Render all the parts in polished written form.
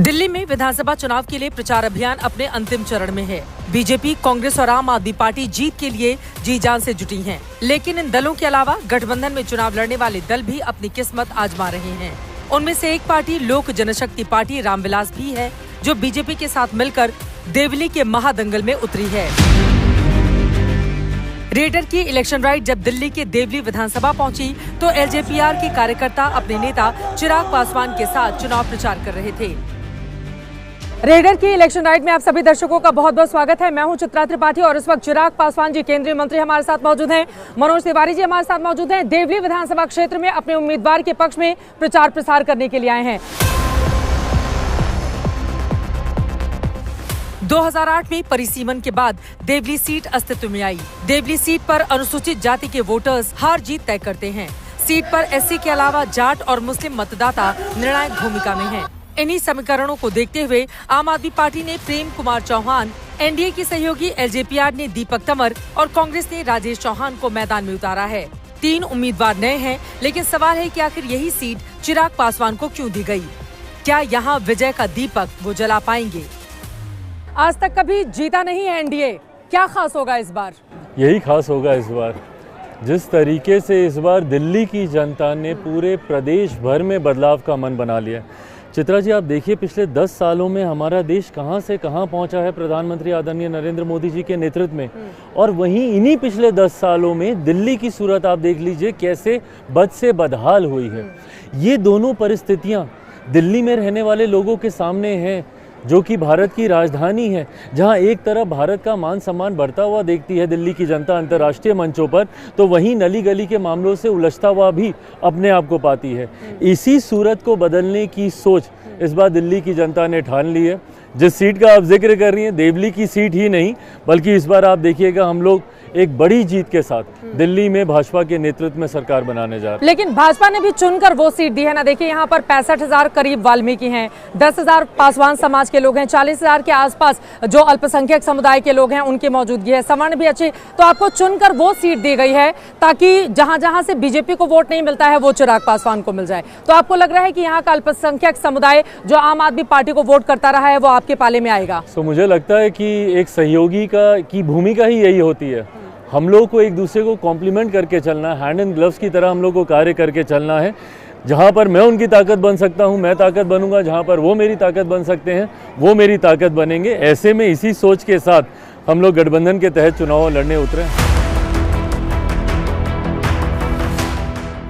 दिल्ली में विधानसभा चुनाव के लिए प्रचार अभियान अपने अंतिम चरण में है। बीजेपी, कांग्रेस और आम आदमी पार्टी जीत के लिए जी जान से जुटी हैं। लेकिन इन दलों के अलावा गठबंधन में चुनाव लड़ने वाले दल भी अपनी किस्मत आजमा रहे हैं। उनमें से एक पार्टी लोक जनशक्ति पार्टी रामविलास भी है, जो बीजेपी के साथ मिलकर देवली के महादंगल में उतरी है। रेडर की इलेक्शन राइड जब दिल्ली के देवली विधानसभा पहुंची तो एलजेपीआर के कार्यकर्ता अपने नेता चिराग पासवान के साथ चुनाव प्रचार कर रहे थे। रेडर की इलेक्शन राइड में आप सभी दर्शकों का बहुत बहुत स्वागत है। मैं हूं चित्रा त्रिपाठी और इस वक्त चिराग पासवान जी, केंद्रीय मंत्री, हमारे साथ मौजूद हैं। मनोज तिवारी जी हमारे साथ मौजूद हैं। देवली विधानसभा क्षेत्र में अपने उम्मीदवार के पक्ष में प्रचार प्रसार करने के लिए आए हैं। 2008 में परिसीमन के बाद देवली सीट अस्तित्व में आई। देवली सीट पर अनुसूचित जाति के वोटर्स हार जीत तय करते हैं। सीट पर एससी के अलावा जाट और मुस्लिम मतदाता निर्णायक भूमिका में हैं। इन्हीं समीकरणों को देखते हुए आम आदमी पार्टी ने प्रेम कुमार चौहान, एनडीए की सहयोगी एलजेपीआर ने दीपक तंवर और कांग्रेस ने राजेश चौहान को मैदान में उतारा है। 3 उम्मीदवार नए हैं, लेकिन सवाल है कि आखिर यही सीट चिराग पासवान को क्यों दी गई? क्या यहाँ विजय का दीपक वो जला पाएंगे? आज तक कभी जीता नहीं है एनडीए, क्या खास होगा इस बार? यही खास होगा इस बार। जिस तरीके से इस बार दिल्ली की जनता ने पूरे प्रदेश भर में बदलाव का मन बना लिया। चित्रा जी, आप देखिए पिछले 10 सालों में हमारा देश कहां से कहां पहुंचा है प्रधानमंत्री आदरणीय नरेंद्र मोदी जी के नेतृत्व में, और वहीं इन्हीं पिछले 10 सालों में दिल्ली की सूरत आप देख लीजिए कैसे बद से बदहाल हुई है। ये दोनों परिस्थितियां दिल्ली में रहने वाले लोगों के सामने हैं, जो कि भारत की राजधानी है, जहां एक तरफ भारत का मान सम्मान बढ़ता हुआ देखती है दिल्ली की जनता अंतर्राष्ट्रीय मंचों पर, तो वहीं नली गली के मामलों से उलझता हुआ भी अपने आप को पाती है। इसी सूरत को बदलने की सोच इस बार दिल्ली की जनता ने ठान ली है। जिस सीट का आप जिक्र कर रही हैं, देवली की सीट ही नहीं बल्कि इस बार आप देखिएगा हम लोग एक बड़ी जीत के साथ दिल्ली में भाजपा के नेतृत्व में सरकार बनाने जा रहे हैं। लेकिन भाजपा ने भी चुनकर वो सीट दी है ना। देखिए यहाँ पर 65,000 करीब वाल्मीकि हैं, 10,000 पासवान समाज के लोग हैं, 40,000 के आसपास जो अल्पसंख्यक समुदाय के लोग हैं उनकी मौजूदगी है, सवर्ण भी अच्छे। तो आपको चुनकर वो सीट दी गई है ताकि जहां जहां से बीजेपी को वोट नहीं मिलता है वो चिराग पासवान को मिल जाए। तो आपको लग रहा है कि यहाँ का अल्पसंख्यक समुदाय जो आम आदमी पार्टी को वोट करता रहा है वो आपके पाले में आएगा? मुझे लगता है कि एक सहयोगी की भूमिका ही यही होती है। हम लोग को एक दूसरे को कॉम्प्लीमेंट करके चलना है, हैंड एंड ग्लव्स की तरह हम लोग को कार्य करके चलना है। जहाँ पर मैं उनकी ताकत बन सकता हूँ मैं ताकत बनूंगा, जहाँ पर वो मेरी ताकत बन सकते हैं वो मेरी ताकत बनेंगे। ऐसे में इसी सोच के साथ हम लोग गठबंधन के तहत चुनाव लड़ने उतरे।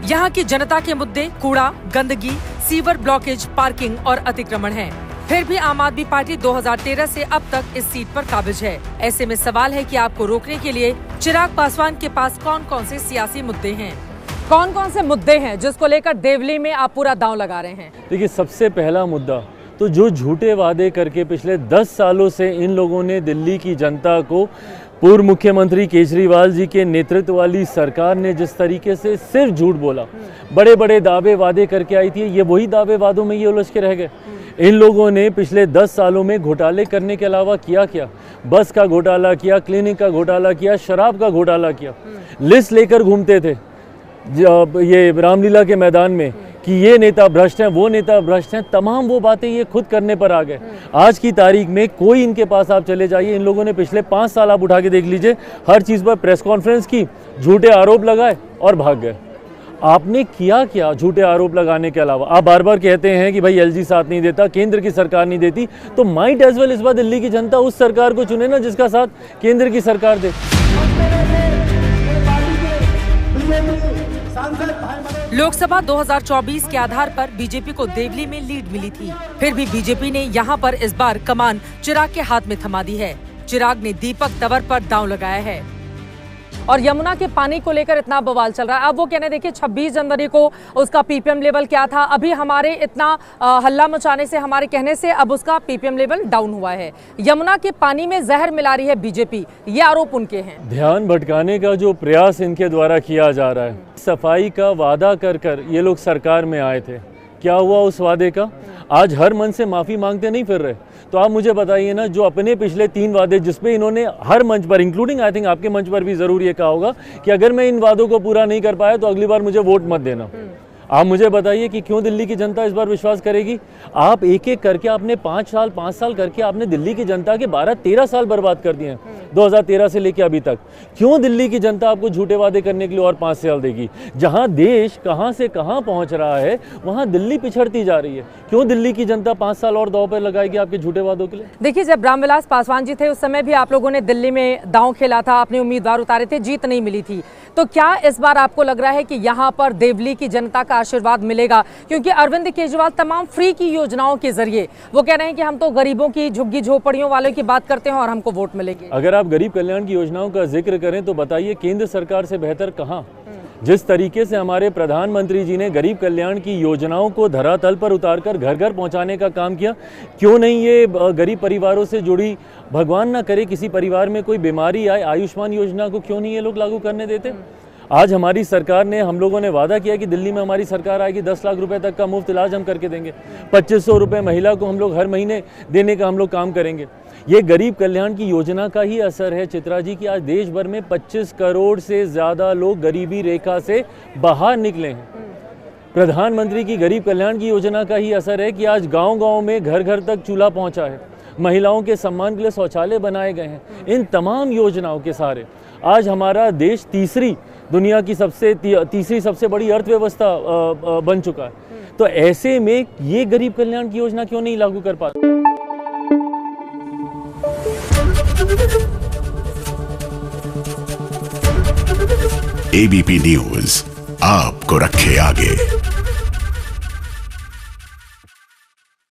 यहाँ की जनता के मुद्दे कूड़ा, गंदगी, सीवर ब्लॉकेज, पार्किंग और अतिक्रमण हैं। फिर भी आम आदमी पार्टी 2013 से अब तक इस सीट पर काबिज है। ऐसे में सवाल है कि आपको रोकने के लिए चिराग पासवान के पास कौन कौन से सियासी मुद्दे हैं? कौन कौन से मुद्दे हैं जिसको लेकर देवली में आप पूरा दांव लगा रहे हैं? देखिए, सबसे पहला मुद्दा तो जो झूठे वादे करके पिछले 10 सालों से इन लोगों ने दिल्ली की जनता को, पूर्व मुख्यमंत्री केजरीवाल जी के नेतृत्व वाली सरकार ने जिस तरीके से सिर्फ झूठ बोला, बड़े बड़े दावे वादे करके आई थी, ये वही दावे वादों में ये उलझ के रह गए। इन लोगों ने पिछले 10 सालों में घोटाले करने के अलावा किया क्या? बस का घोटाला किया, क्लिनिक का घोटाला किया, शराब का घोटाला किया। लिस्ट लेकर घूमते थे ये रामलीला के मैदान में कि ये नेता भ्रष्ट हैं, वो नेता भ्रष्ट हैं। तमाम वो बातें ये खुद करने पर आ गए। आज की तारीख में कोई इनके पास आप चले जाइए, इन लोगों ने पिछले 5 साल आप उठा के देख लीजिए, हर चीज़ पर प्रेस कॉन्फ्रेंस की, झूठे आरोप लगाए और भाग गए। आपने किया क्या झूठे आरोप लगाने के अलावा? आप बार बार कहते हैं कि भाई एलजी साथ नहीं देता, केंद्र की सरकार नहीं देती, तो माइट एज वेल इस बार दिल्ली की जनता उस सरकार को चुने ना जिसका साथ केंद्र की सरकार दे। लोकसभा 2024 के आधार पर बीजेपी को देवली में लीड मिली थी। फिर भी बीजेपी ने यहाँ पर इस बार कमान चिराग के हाथ में थमा दी है। चिराग ने दीपक तंवर पर दांव लगाया है और यमुना के पानी को लेकर इतना बवाल चल रहा है। अब वो कहने, देखिए 26 जनवरी को उसका पीपीएम लेवल क्या था, अभी हमारे इतना हल्ला मचाने से, हमारे कहने से अब उसका पीपीएम लेवल डाउन हुआ है। यमुना के पानी में जहर मिला रही है बीजेपी, ये आरोप उनके हैं। ध्यान भटकाने का जो प्रयास इनके द्वारा किया जा रहा है, सफाई का वादा कर कर ये लोग सरकार में आए थे, क्या हुआ उस वादे का? आज हर मन से माफ़ी मांगते नहीं फिर रहे। तो आप मुझे बताइए ना, जो अपने पिछले 3 वादे जिसपे इन्होंने हर मंच पर, इंक्लूडिंग आई थिंक आपके मंच पर भी ज़रूर ये कहा होगा कि अगर मैं इन वादों को पूरा नहीं कर पाया तो अगली बार मुझे वोट मत देना। आप मुझे बताइए कि क्यों दिल्ली की जनता इस बार विश्वास करेगी? आप एक एक करके आपने 5 साल करके आपने दिल्ली की जनता के 12-13 साल बर्बाद कर दिए हैं 2013 से लेके अभी तक। क्यों दिल्ली की जनता आपको झूठे वादे करने के लिए और 5 साल देगी? जहां देश कहां से कहां पहुंच रहा है वहां दिल्ली पिछड़ती जा रही है। क्यों दिल्ली की जनता 5 साल और दांव पर लगाएगी आपके झूठे वादों के लिए? देखिए, जब रामविलास पासवान जी थे उस समय भी आप लोगों ने दिल्ली में दांव खेला था, अपने उम्मीदवार उतारे थे, जीत नहीं मिली थी। तो क्या इस बार आपको लग रहा है कि यहाँ पर देवली की जनता का आशीर्वाद मिलेगा? क्योंकि अरविंद केजरीवाल तमाम फ्री की योजनाओं के जरिए वो कह रहे हैं कि हम तो गरीबों की, झुग्गी झोपड़ियों वालों की बात करते हैं और हमको वोट मिलेंगे। अगर आप गरीब कल्याण की योजनाओं का जिक्र करें तो बताइए केंद्र सरकार से बेहतर कहाँ? जिस तरीके से हमारे प्रधानमंत्री जी ने गरीब कल्याण की योजनाओं को धरातल पर उतारकर घर घर पहुंचाने का काम किया, क्यों नहीं ये गरीब परिवारों से जुड़ी, भगवान ना करे किसी परिवार में कोई बीमारी आए, आयुष्मान योजना को क्यों नहीं ये लोग लागू करने देते? आज हमारी सरकार ने, हम लोगों ने वादा किया कि दिल्ली में हमारी सरकार आएगी 10 लाख रुपए तक का मुफ्त इलाज हम करके देंगे, 2500 रुपये महिला को हम लोग हर महीने देने का हम लोग काम करेंगे। ये गरीब कल्याण की योजना का ही असर है चित्रा जी कि आज देश भर में 25 करोड़ से ज़्यादा लोग गरीबी रेखा से बाहर निकले हैं। प्रधानमंत्री की गरीब कल्याण की योजना का ही असर है कि आज गांव-गांव में घर घर तक चूल्हा पहुंचा है, महिलाओं के सम्मान के लिए शौचालय बनाए गए हैं। इन तमाम योजनाओं के सहारे आज हमारा देश दुनिया की तीसरी सबसे बड़ी अर्थव्यवस्था बन चुका है। तो ऐसे में ये गरीब कल्याण की योजना क्यों नहीं लागू कर पाते? एबीपी न्यूज आपको रखे आगे।